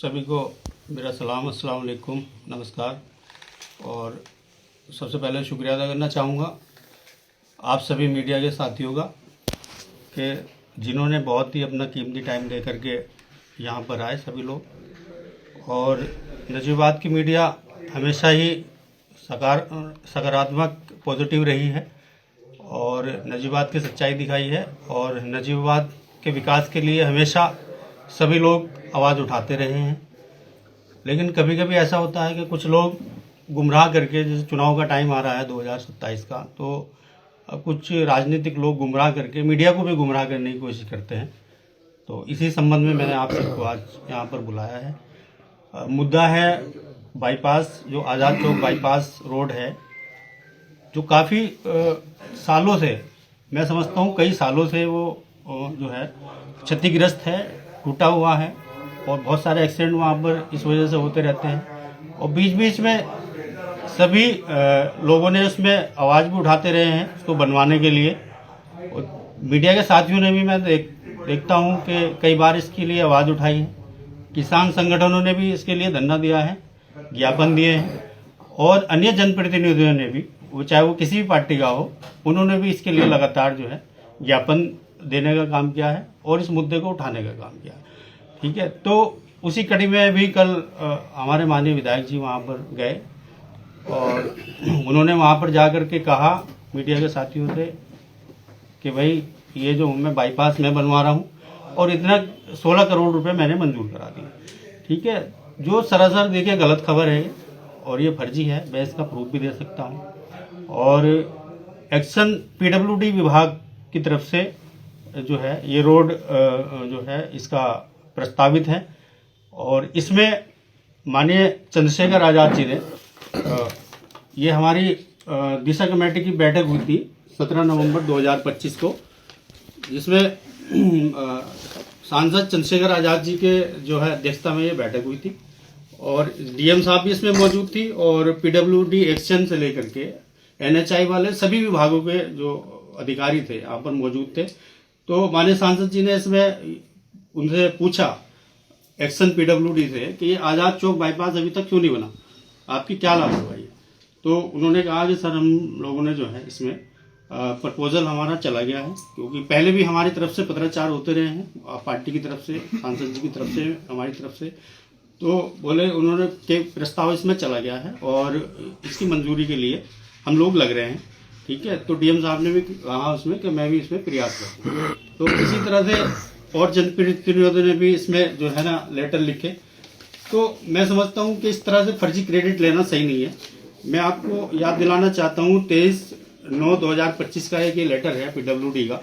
सभी को मेरा सलाम, अस्सलाम वालेकुम, नमस्कार। और सबसे पहले शुक्रिया अदा करना चाहूँगा आप सभी मीडिया के साथियों का कि जिन्होंने बहुत ही अपना कीमती टाइम दे करके यहाँ पर आए सभी लोग। और नजीबाद की मीडिया हमेशा ही सकारात्मक पॉजिटिव रही है और नजीबाद की सच्चाई दिखाई है और नजीबाद के विकास के लिए हमेशा सभी लोग आवाज़ उठाते रहे हैं। लेकिन कभी कभी ऐसा होता है कि कुछ लोग गुमराह करके, जैसे चुनाव का टाइम आ रहा है 2027 का, तो कुछ राजनीतिक लोग गुमराह करके मीडिया को भी गुमराह करने की कोशिश करते हैं। तो इसी संबंध में मैंने आप सबको आज यहाँ पर बुलाया है। मुद्दा है बाईपास, जो आज़ाद चौक बाईपास रोड है, जो काफ़ी सालों से, मैं समझता हूँ कई सालों से वो जो है क्षतिग्रस्त है, टूटा हुआ है और बहुत सारे एक्सीडेंट वहाँ पर इस वजह से होते रहते हैं। और बीच बीच में सभी लोगों ने उसमें आवाज़ भी उठाते रहे हैं उसको बनवाने के लिए। और मीडिया के साथियों ने भी, मैं देखता हूँ कि कई बार इसके लिए आवाज़ उठाई है। किसान संगठनों ने भी इसके लिए धरना दिया है, ज्ञापन दिए हैं और अन्य जनप्रतिनिधियों ने भी, वो चाहे वो किसी भी पार्टी का हो, उन्होंने भी इसके लिए लगातार जो है ज्ञापन देने का काम किया है और इस मुद्दे को उठाने का काम किया है। ठीक है, तो उसी कड़ी में भी कल हमारे माननीय विधायक जी वहाँ पर गए और उन्होंने वहाँ पर जाकर के कहा मीडिया के साथियों से कि भाई ये जो मैं बाईपास में बनवा रहा हूँ और इतना 16 करोड़ रुपए मैंने मंजूर करा दिए। ठीक है, जो सरासर देखिए गलत खबर है और ये फर्जी है, मैं इसका प्रूफ भी दे सकता हूँ। और एक्शन पीडब्ल्यूडी विभाग की तरफ से जो है ये रोड जो है इसका प्रस्तावित है और इसमें माननीय चंद्रशेखर आज़ाद जी ने ये हमारी दिशा कमेटी की बैठक हुई थी 17 नवंबर 2025 को, जिसमें सांसद चंद्रशेखर आज़ाद जी के जो है अध्यक्षता में ये बैठक हुई थी और डीएम साहब भी इसमें मौजूद थी और पीडब्ल्यूडी एक्शन से लेकर के एनएचआई वाले सभी विभागों के जो अधिकारी थे यहाँ पर मौजूद थे। तो माननीय सांसद जी ने इसमें उनसे पूछा एक्शन पीडब्ल्यूडी से कि ये आज़ाद चौक बाईपास अभी तक क्यों नहीं बना, आपकी क्या लापरवाही है। तो उन्होंने कहा कि सर हम लोगों ने जो है इसमें प्रपोजल हमारा चला गया है, क्योंकि पहले भी हमारी तरफ से पत्राचार होते रहे हैं पार्टी की तरफ से, सांसद जी की तरफ से, हमारी तरफ से। तो बोले उन्होंने के प्रस्ताव इसमें चला गया है और इसकी मंजूरी के लिए हम लोग लग रहे हैं। ठीक है, तो डीएम साहब ने भी कहा उसमें कि मैं भी इसमें प्रयास करूँ। तो इसी तरह से और जनप्रतिनिधियों ने भी इसमें जो है ना लेटर लिखे। तो मैं समझता हूँ कि इस तरह से फर्जी क्रेडिट लेना सही नहीं है। मैं आपको याद दिलाना चाहता हूँ 23/9/2025 का एक ये लेटर है पीडब्ल्यूडी का,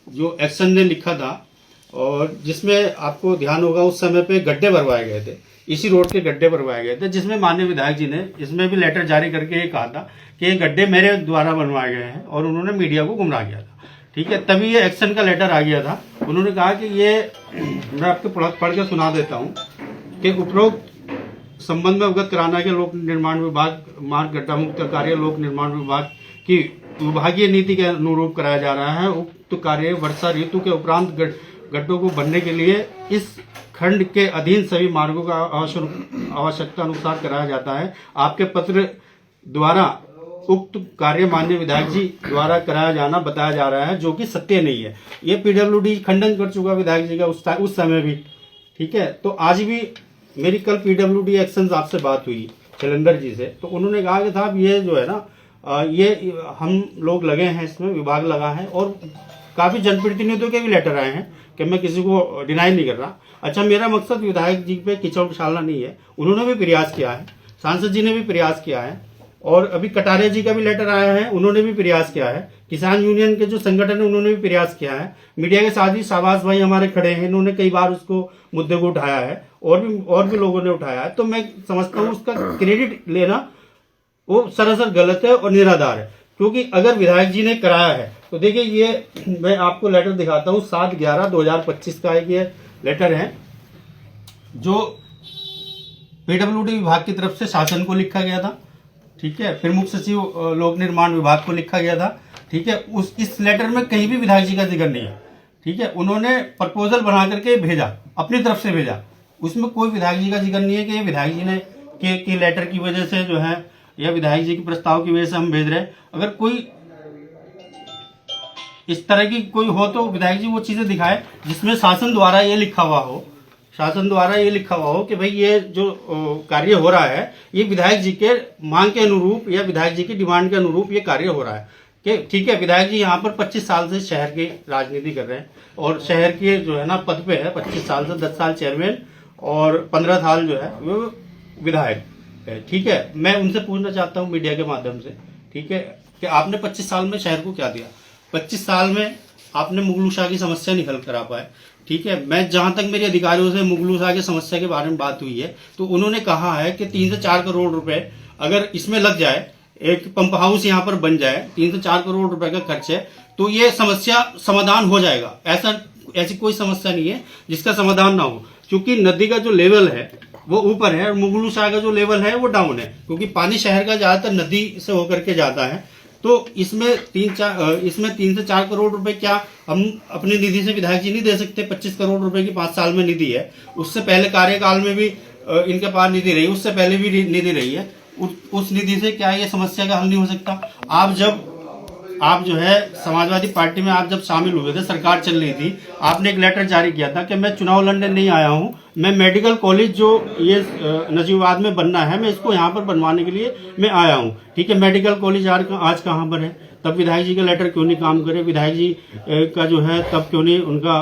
जो एक्शन ने लिखा था और जिसमें आपको ध्यान होगा उस समय पे गड्ढे भरवाए गए थे, इसी रोड के गड्ढे भरवाए गए थे, जिसमें माननीय विधायक जी ने इसमें भी लेटर जारी करके ये कहा था कि ये गड्ढे मेरे द्वारा बनवाए गए हैं और उन्होंने मीडिया को गुमराह किया था। ठीक है, तभी ये एक्शन का लेटर आ गया था। उन्होंने कहा कि ये, मैं आपको पढ़ के सुना देता हूँ कि उपरोक्त संबंध में अवगत कराना के लोक निर्माण विभाग मार्ग गड्ढा मुक्त कार्य लोक निर्माण विभाग की विभागीय नीति के अनुरूप कराया जा रहा है। उक्त कार्य वर्षा ऋतु के उपरांत गड्ढों को भरने के लिए इस खंड के अधीन सभी मार्गों का आवश्यकता अनुसार कराया जाता है। आपके पत्र द्वारा उक्त कार्य माननीय विधायक जी द्वारा कराया जाना बताया जा रहा है, जो कि सत्य नहीं है। ये पीडब्ल्यूडी खंडन कर चुका विधायक जी का उस समय भी। ठीक है, तो आज भी मेरी कल पीडब्ल्यूडी एक्शन आपसे बात हुई जलंधर जी से, तो उन्होंने कहा कि साहब ये जो है ना ये हम लोग लगे हैं, इसमें विभाग लगा है और काफी जनप्रतिनिधियों के भी लेटर आए हैं कि मैं किसी को डिनाई नहीं कर रहा। अच्छा, मेरा मकसद विधायक जी पे कीचड़ उछालना नहीं है, उन्होंने भी प्रयास किया है, सांसद जी ने भी प्रयास किया है और अभी कटारिया जी का भी लेटर आया है, उन्होंने भी प्रयास किया है। किसान यूनियन के जो संगठन है उन्होंने भी प्रयास किया है। मीडिया के साथ ही शाहबाज भाई हमारे खड़े हैं, इन्होंने कई बार उसको मुद्दे को उठाया है और भी लोगों ने उठाया है। तो मैं समझता हूँ उसका क्रेडिट लेना वो सरासर गलत है और निराधार है, क्योंकि अगर विधायक जी ने कराया है तो देखिए ये मैं आपको लेटर दिखाता हूँ 7/11/2025 का एक ये लेटर है, जो पीडब्ल्यूडी विभाग की तरफ से शासन को लिखा गया था। ठीक है, प्रमुख सचिव लोक निर्माण विभाग को लिखा गया था। ठीक है, इस लेटर में कहीं भी विधायक जी का जिक्र नहीं है। ठीक है, उन्होंने प्रपोजल बना करके भेजा, अपनी तरफ से भेजा उसमें कोई विधायक जी का जिक्र नहीं है कि ये विधायक जी ने के लेटर की वजह से जो है या विधायक जी के प्रस्ताव की वजह से हम भेज रहे हैं। अगर कोई इस तरह की कोई हो तो विधायक जी वो चीजें दिखाए जिसमें शासन द्वारा ये लिखा हुआ हो, शासन द्वारा ये लिखा हुआ हो कि भाई ये जो कार्य हो रहा है ये विधायक जी के मांग के अनुरूप या विधायक जी की डिमांड के अनुरूप ये कार्य हो रहा है। कि ठीक है, विधायक जी यहाँ पर 25 साल से शहर की राजनीति कर रहे हैं और शहर के जो है ना पद पे है, 25 साल से 10 साल चेयरमैन और 15 साल जो है वो विधायक है। ठीक है, मैं उनसे पूछना चाहता हूँ मीडिया के माध्यम से, ठीक है, कि आपने 25 साल में शहर को क्या दिया? 25 साल में आपने मुगलू शाह की समस्या नहीं हल करा पाए। ठीक है, मैं जहां तक मेरे अधिकारियों से मुगलू शाह की समस्या के बारे में बात हुई है तो उन्होंने कहा है कि 3 से 4 करोड़ रुपए अगर इसमें लग जाए, एक पंप हाउस यहाँ पर बन जाए, 3 से 4 करोड़ रुपए का खर्च है, तो ये समस्या समाधान हो जाएगा। ऐसी कोई समस्या नहीं है जिसका समाधान ना हो, क्योंकि नदी का जो लेवल है वो ऊपर है और मुगलू शाह का जो लेवल है वो डाउन है, क्योंकि पानी शहर का ज्यादातर नदी से होकर के जाता है। तो इसमें 3 से 4 करोड़ रुपए क्या हम अपनी निधि से विधायक जी नहीं दे सकते? 25 करोड़ रुपए की 5 साल में निधि है, उससे पहले कार्यकाल में भी इनके पास निधि रही, उससे पहले भी निधि रही है। उस निधि से क्या ये समस्या का हल नहीं हो सकता? आप जो है समाजवादी पार्टी में आप जब शामिल हुए थे, सरकार चल रही थी, आपने एक लेटर जारी किया था कि मैं चुनाव लड़ने नहीं आया हूं, मैं मेडिकल कॉलेज जो ये नजीबाबाद में बनना है मैं इसको यहाँ पर बनवाने के लिए मैं आया हूँ। ठीक है, मेडिकल कॉलेज आज कहाँ पर है? तब विधायक जी का लेटर क्यों नहीं काम करे? विधायक जी का जो है तब क्यों नहीं उनका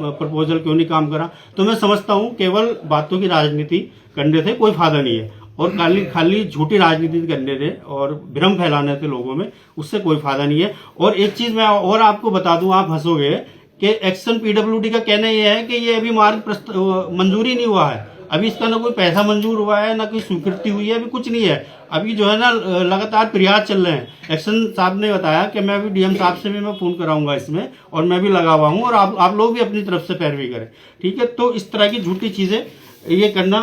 प्रपोजल क्यों नहीं काम करा? तो मैं समझता हूँ केवल बातों की राजनीति करने से कोई फायदा नहीं है और खाली झूठी राजनीति करने से और भ्रम फैलाने से लोगों में, उससे कोई फायदा नहीं है। और एक चीज मैं और आपको बता दूं, आप हंसोगे कि एक्शन पीडब्ल्यूडी का कहना यह है कि ये अभी मार्ग मंजूरी नहीं हुआ है, अभी इसका ना कोई पैसा मंजूर हुआ है ना कोई स्वीकृति हुई है, अभी कुछ नहीं है। अभी जो है ना लगातार प्रयास चल रहे हैं। एक्शन साहब ने बताया कि मैं अभी डीएम साहब से भी मैं फोन कराऊंगा इसमें और मैं भी लगा हुआ हूँ और आप लोग भी अपनी तरफ से पैरवी करें। ठीक है, तो इस तरह की झूठी चीजें ये करना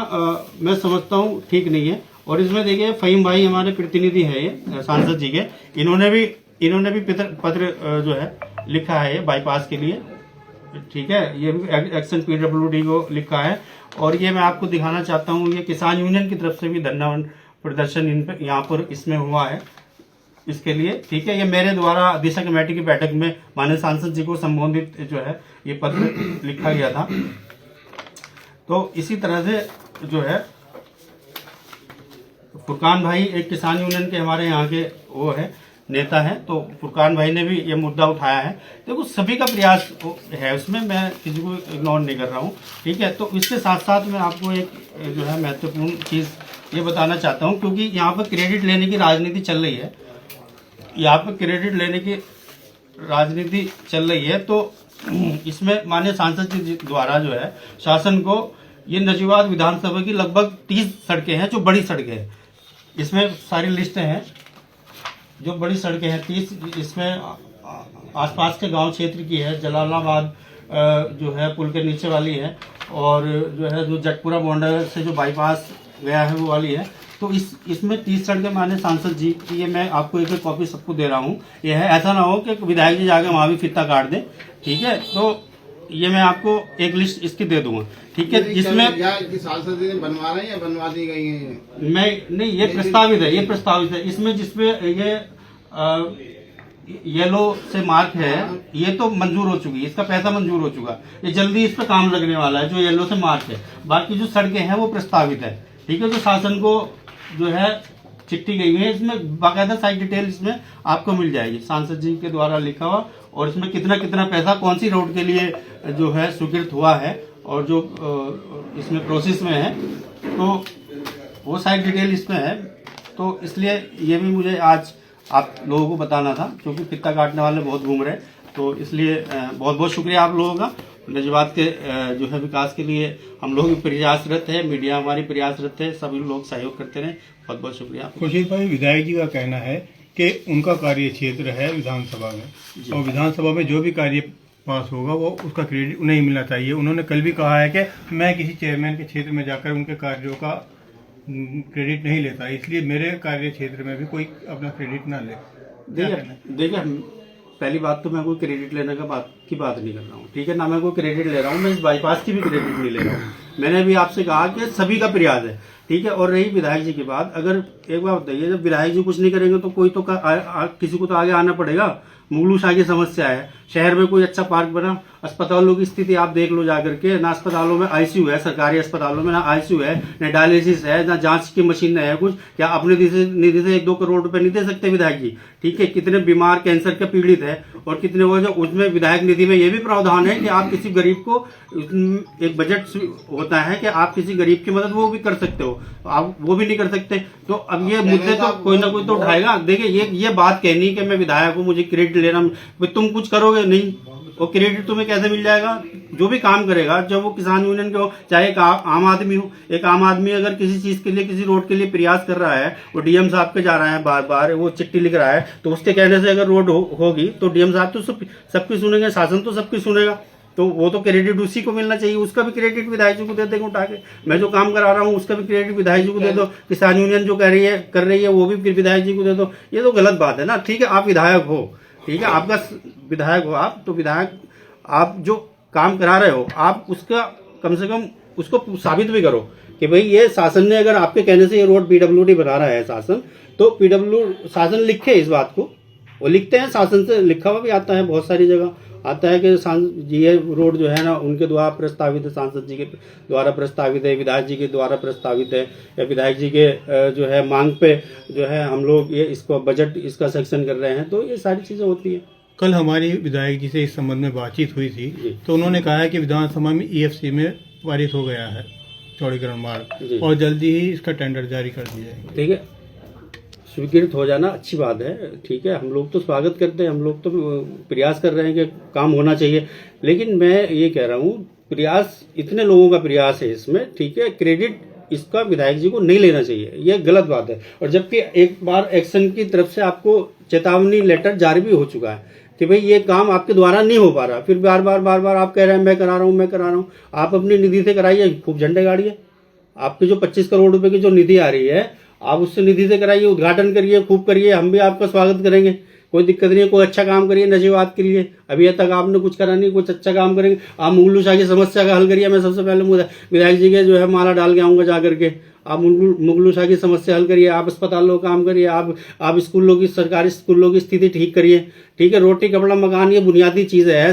मैं समझता हूँ ठीक नहीं है। और इसमें देखिए फहीम भाई हमारे प्रतिनिधि है ये सांसद जी के, इन्होंने भी पत्र जो है लिखा है बाईपास के लिए। ठीक है, ये भी एक्शन पीडब्ल्यूडी को लिखा है और ये मैं आपको दिखाना चाहता हूँ। ये किसान यूनियन की तरफ से भी धरना प्रदर्शन यहाँ पर इसमें हुआ है इसके लिए। ठीक है, ये मेरे द्वारा दिशा कमेटी की बैठक में माननीय सांसद जी को संबोधित जो है ये पत्र लिखा गया था। तो इसी तरह से जो है फुरकान भाई एक किसान यूनियन के हमारे यहाँ के वो है नेता है, तो फुरकान भाई ने भी ये मुद्दा उठाया है। देखो सभी का प्रयास है उसमें, मैं किसी को इग्नोर नहीं कर रहा हूँ। ठीक है, तो इसके साथ साथ मैं आपको एक जो है महत्वपूर्ण चीज़ ये बताना चाहता हूँ, क्योंकि यहाँ पर क्रेडिट लेने की राजनीति चल रही है, यहाँ पर क्रेडिट लेने की राजनीति चल रही है। तो इसमें माननीय सांसद जी द्वारा जो है शासन को ये नजीबाबाद विधानसभा की लगभग 30 सड़कें हैं जो बड़ी सड़कें हैं, इसमें सारी लिस्टें हैं जो बड़ी सड़कें हैं 30, इसमें आसपास के गांव क्षेत्र की है, जलालाबाद जो है पुल के नीचे वाली है और जो है जो जटपुरा बॉर्डर से जो बाईपास गया है वो वाली है। तो इसमें 30 सड़कें माने सांसद जी की, ये मैं आपको एक कॉपी सबको दे रहा हूँ। ये है, ऐसा ना हो कि विधायक जी जाके वहां भी फित्ता काट दें। ठीक है, तो ये मैं आपको एक लिस्ट इसकी दे दूंगा। ठीक है, जिसमें सांसद जी ने बनवा रहे हैं या बनवा दी गई है? मैं नहीं, ये प्रस्तावित है, ये प्रस्तावित है। इसमें जिसपे ये येलो से मार्क है ये तो मंजूर हो चुकी है, इसका पैसा मंजूर हो चुका, ये जल्दी इस पर काम लगने वाला है जो येलो से मार्क है। बाकी जो सड़कें हैं वो प्रस्तावित है। ठीक है, जो शासन को जो है चिट्ठी गई हुई है, इसमें बाकायदा सारी डिटेल इसमें आपको मिल जाएगी सांसद जी के द्वारा लिखा हुआ, और इसमें कितना कितना पैसा कौन सी रोड के लिए जो है स्वीकृत हुआ है और जो इसमें प्रोसेस में है, तो वो सारी डिटेल इसमें है। तो इसलिए ये भी मुझे आज आप लोगों को बताना था, क्योंकि फित्ता काटने वाले बहुत घूम रहे, तो इसलिए बहुत बहुत शुक्रिया आप लोगों का। नजीबाबाद के जो है विकास के लिए हम लोग प्रयासरत है, मीडिया हमारी प्रयासरत है, सभी लोग सहयोग करते रहे। बहुत बहुत शुक्रिया। खुर्शीद भाई, विधायक जी का कहना है कि उनका कार्य क्षेत्र है विधानसभा में और विधानसभा में जो भी कार्य पास होगा वो उसका क्रेडिट उन्हें ही मिलना चाहिए। उन्होंने कल भी कहा है कि मैं किसी चेयरमैन के क्षेत्र में जाकर उनके कार्यों का क्रेडिट नहीं लेता, इसलिए मेरे कार्य क्षेत्र में भी कोई अपना क्रेडिट ना ले। देखिए पहली बात तो मैं कोई क्रेडिट लेने की बात नहीं कर रहा हूँ। ठीक है ना, मैं कोई क्रेडिट ले रहा हूँ, मैं इस बाईपास की भी क्रेडिट नहीं ले रहा हूँ। मैंने भी आपसे कहा कि सभी का प्रयास है, ठीक है। और रही विधायक जी की बात, अगर एक बात बताइए, जब विधायक जी कुछ नहीं करेंगे तो कोई तो किसी को तो आगे आना पड़ेगा। मुगलू शाह की समस्या है, शहर में कोई अच्छा पार्क बना, अस्पतालों की स्थिति आप देख लो जाकर के, ना अस्पतालों में आईसीयू है, सरकारी अस्पतालों में ना आईसीयू है, ना डायलिसिस है, ना जांच की मशीन है कुछ। क्या अपने निधि से 1-2 करोड़ रुपए नहीं दे सकते विधायक जी? ठीक है, कितने बीमार कैंसर के पीड़ित है और कितने वो, जो उसमें विधायक निधि में ये भी प्रावधान है कि आप किसी गरीब को, एक बजट होता है कि आप किसी गरीब की मदद वो भी कर सकते हो, आप वो भी नहीं कर सकते। तो अब ये मुद्दे तो कोई ना कोई तो उठाएगा। देखिए ये बात कहनी कि मैं विधायक हूँ, मुझे क्रेडिट लेना, तुम कुछ करोगे नहीं, और क्रेडिट तुम्हें कैसे मिल जाएगा? जो भी काम करेगा, जब वो किसान यूनियन के हो, चाहे एक आम आदमी हो, एक आम आदमी अगर किसी चीज के लिए, किसी रोड के लिए प्रयास कर रहा है, वो डीएम साहब के जा रहा है, बार बार वो चिट्ठी लिख रहा है, तो उसके कहने से अगर रोड होगी तो डीएम साहब तो सबकी सुनेंगे, शासन तो सबकी सुनेगा, तो वो तो क्रेडिट उसी को मिलना चाहिए। उसका भी क्रेडिट विधायक जी को दे देंगे उठा के। मैं जो काम करा रहा हूँ उसका भी क्रेडिट विधायक जी को दे दो, किसान यूनियन जो कर रही है वो भी फिर विधायक जी को दे दो। ये तो गलत बात है ना। ठीक है, आप विधायक हो, ठीक है, आपका विधायक हो आप, तो विधायक आप जो काम करा रहे हो, आप उसका कम से कम उसको साबित भी करो कि भाई ये शासन ने, अगर आपके कहने से ये रोड पीडब्ल्यूडी बना रहा है शासन, तो शासन लिखे इस बात को, वो लिखते हैं, शासन से लिखा हुआ भी आता है, बहुत सारी जगह आता है कि ये रोड जो है ना उनके द्वारा प्रस्तावित है, सांसद जी के द्वारा प्रस्तावित है, विधायक जी के द्वारा प्रस्तावित है, या विधायक जी के जो है मांग पे जो है हम लोग ये इसको बजट इसका सेक्शन कर रहे हैं, तो ये सारी चीजें होती है। कल हमारी विधायक जी से इस संबंध में बातचीत हुई थी, तो उन्होंने कहा है कि विधानसभा में ईएफसी में पारित हो गया है चौड़ीकरण मार्ग, और जल्दी ही इसका टेंडर जारी कर दिया जाएगा। ठीक है, स्वीकृत हो जाना अच्छी बात है, ठीक है, हम लोग तो स्वागत करते हैं, हम लोग तो प्रयास कर रहे हैं कि काम होना चाहिए। लेकिन मैं ये कह रहा हूँ, प्रयास, इतने लोगों का प्रयास है इसमें, ठीक है, क्रेडिट इसका विधायक जी को नहीं लेना चाहिए, ये गलत बात है। और जबकि एक बार एक्शन की तरफ से आपको चेतावनी लेटर जारी भी हो चुका है कि भाई ये काम आपके द्वारा नहीं हो पा रहा, फिर बार बार आप कह रहे हैं मैं करा रहा हूँ। आप अपनी निधि से कराइए, खूब झंडे गाड़िए। आपकी जो 25 करोड़ रुपए की जो निधि आ रही है, आप उससे निधि से कराइए, उद्घाटन करिए, खूब करिए, हम भी आपका स्वागत करेंगे, कोई दिक्कत नहीं है। कोई अच्छा काम करिए नजीवात के लिए, अभी तक आपने कुछ करा नहीं, कुछ अच्छा काम करेंगे। आप मुगलू शाह की समस्या का हल करिए। मैं सबसे पहले विधायक जी के जो है माला डाल के आऊंगा जा करके, आप मुगलू शाह की समस्या हल करिए, आप अस्पतालों का काम करिए, आप स्कूलों की, सरकारी स्कूलों की स्थिति ठीक करिए, ठीक है। रोटी कपड़ा मकान ये बुनियादी चीजें हैं,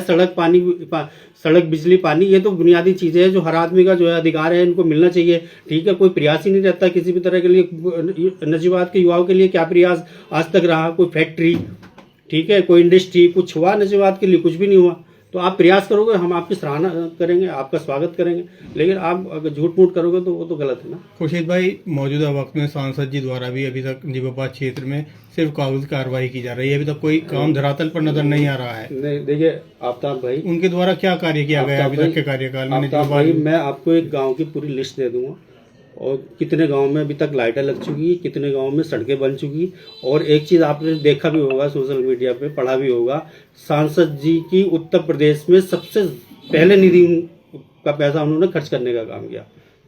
सड़क बिजली पानी ये तो बुनियादी चीजें हैं जो हर आदमी का जो है अधिकार है, इनको मिलना चाहिए, ठीक है। कोई प्रयास ही नहीं रहता किसी भी तरह के लिए। नजीबात के युवाओं के लिए क्या प्रयास आज तक रहा? कोई फैक्ट्री, ठीक है, कोई इंडस्ट्री, कुछ हुआ नजीबात के लिए? कुछ भी नहीं हुआ। तो आप प्रयास करोगे, हम आपकी सराहना करेंगे, आपका स्वागत करेंगे, लेकिन आप अगर झूठ मूठ करोगे तो वो तो गलत है ना। खुर्शीद भाई, मौजूदा वक्त में सांसद जी द्वारा भी अभी तक निजामाबाद क्षेत्र में सिर्फ कागज कार्रवाई की जा रही है, अभी तक कोई काम धरातल पर नजर नहीं आ रहा है। नहीं, देखिए आफ्ताब भाई, उनके द्वारा क्या कार्य किया गया अभी तक के कार्यकाल में? भाई, मैं आपको एक गाँव की पूरी लिस्ट दे दूंगा, और कितने गांव में अभी तक लाइटें लग चुकी, कितने गांव में सड़कें बन चुकी। और एक चीज आपने देखा भी होगा, सोशल मीडिया पे पढ़ा भी होगा, सांसद जी की उत्तर प्रदेश में सबसे पहले निधि का पैसा उन्होंने खर्च करने का काम किया,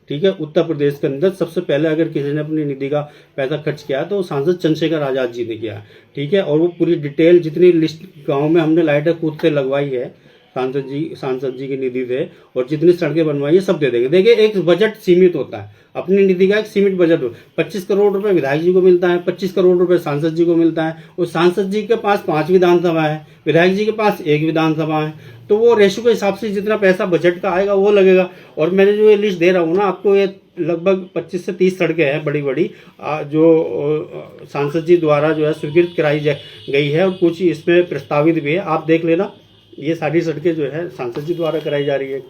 ठीक है। उत्तर प्रदेश के अंदर सबसे पहले अगर किसी ने अपनी निधि का पैसा खर्च किया तो सांसद चंद्रशेखर आजाद जी ने किया, ठीक है। और वो पूरी डिटेल जितनी लिस्ट गाँव में हमने लाइटें खुद से लगवाई है सांसद जी की निधि से, और जितनी सड़कें बनवाई है सब दे देंगे। देखिए, एक बजट सीमित होता है, अपनी निधि का एक सीमित बजट हो। 25 करोड़ रुपए विधायक जी को मिलता है, 25 करोड़ रुपए सांसद जी को मिलता है, और सांसद जी के पास 5 विधानसभा है, विधायक जी के पास 1 विधानसभा है, तो वो रेशो के हिसाब से जितना पैसा बजट का आएगा वो लगेगा। और मैंने जो ये लिस्ट दे रहा हूँ ना आपको, ये लगभग 25 से 30 सड़कें हैं बड़ी बड़ी, जो सांसद जी द्वारा जो है स्वीकृत कराई गई है, और कुछ इसमें प्रस्तावित भी है, आप देख लेना। ये सारी सड़कें जो है सांसद जी द्वारा कराई जा रही है।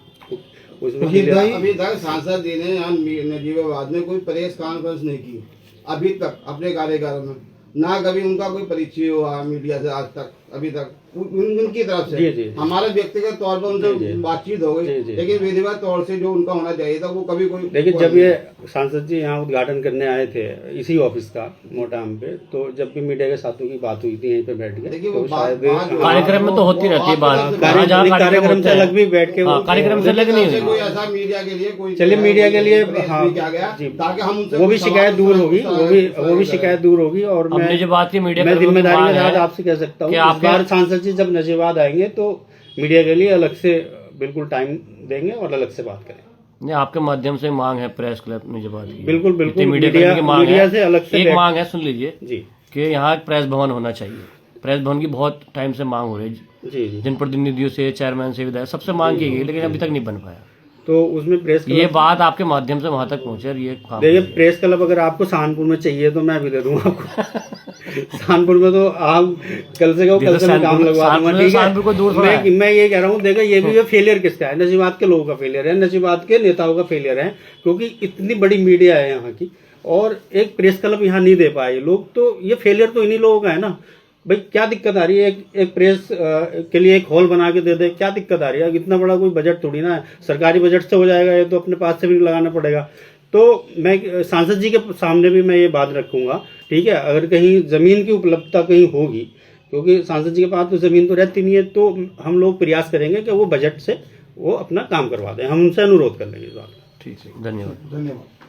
उसमें अभी तक सांसद जी ने यहाँ नजीबाबाद में कोई प्रेस कॉन्फ्रेंस नहीं की अभी तक अपने कार्यकाल में, ना कभी उनका कोई परिचय हुआ मीडिया से आज तक, अभी तक उनकी तरफ से। हमारे व्यक्तिगत तौर पर उनसे बातचीत हो गई, लेकिन विधिवत तौर से जो उनका होना चाहिए था वो कभी कोई। लेकिन जब ये सांसद जी यहाँ उद्घाटन करने आए थे इसी ऑफिस का मोटाम पे, तो जब भी मीडिया के साथों की बात हुई थी यहीं पे बैठ के, तो शायद कार्यक्रम में तो होती रहती है बात, कार्यक्रम से अलग भी बैठ के, कार्यक्रम से अलग नहीं कोई ऐसा मीडिया के लिए कोई, चलिए मीडिया के लिए ताकि हम वो भी शिकायत दूर होगी, वो भी शिकायत दूर होगी। और मैं जो बात की मीडिया, मैं जिम्मेदारी के साथ आपसे कह सकता हूँ, इस बार सांसद जी जब नजीबाबाद आएंगे तो मीडिया के लिए अलग से बिल्कुल टाइम देंगे और अलग से बात करें। नहीं, आपके माध्यम से मांग है प्रेस क्लब ने जो बात की, बिल्कुल बिल्कुल जितनी मीडिया कर्मी की मांग मीडिया है, से अलग से एक मांग है, सुन लीजिए जी कि यहाँ एक प्रेस भवन होना चाहिए। प्रेस भवन की बहुत टाइम से मांग हो रही है, जी जी। जनप्रतिनिधियों से, चेयरमैन से, विधायक सबसे मांग की गई, लेकिन अभी तक नहीं बन पाया। तो उसमें प्रेस ये बात आपके माध्यम से वहां तक पहुंचे और ये काम देखिए, प्रेस क्लब अगर आपको सहानपुर में चाहिए तो मैं भी दे दूंगा आपको। सहानपुर में तो आप कल से कहो, कल से मैं काम लगवा दूंगा, ठीक सहानपुर को दूर थोड़ा है। मैं ये कह रहा हूँ, देखो ये भी फेलियर किसका है? नजीबात के लोगों का फेलियर है, नजीबात के नेताओं का फेलियर है, क्योंकि इतनी बड़ी मीडिया है यहाँ की और एक प्रेस क्लब यहाँ नहीं दे पाए लोग, तो ये फेलियर तो इन्हीं लोगों का है ना भाई। क्या दिक्कत आ रही है? एक प्रेस के लिए एक हॉल बना के दे दे, क्या दिक्कत आ रही है? इतना बड़ा कोई बजट थोड़ी ना है, सरकारी बजट से हो जाएगा, ये तो अपने पास से भी लगाना पड़ेगा। तो मैं सांसद जी के सामने भी मैं ये बात रखूंगा, ठीक है, अगर कहीं जमीन की उपलब्धता कहीं होगी, क्योंकि सांसद जी के पास तो जमीन तो रहती नहीं है, तो हम लोग प्रयास करेंगे कि वो बजट से वो अपना काम करवा दें, हम उनसे अनुरोध कर लेंगे इस बात। ठीक है, धन्यवाद। धन्यवाद।